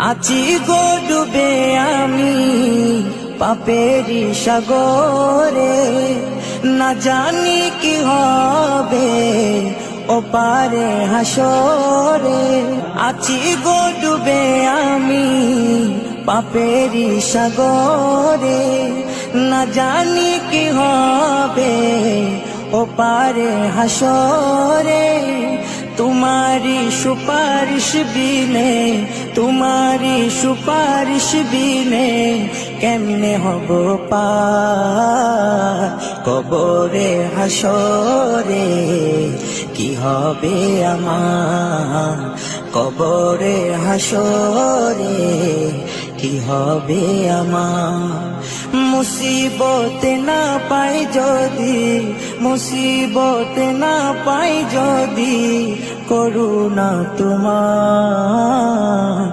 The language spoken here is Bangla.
আছি গো ডুবে আমি পাপেরি সাগরে, না জানি কি হবে ও পারে হাসরে। আছি গো ডুবে আমি পাপেরি সাগরে, না জানি কি হবে ও পারে হাসরে। तुम्हारी सुपारिश बिने, तुम्हारी सुपारिश बिने केमने हबो पार कबरे हासरे। কি হবে আমার কবরে হাসরে, কি হবে আমার। মুসিবতে না পাই যদি, মুসিবতে না পাই যদি করুণা তোমার।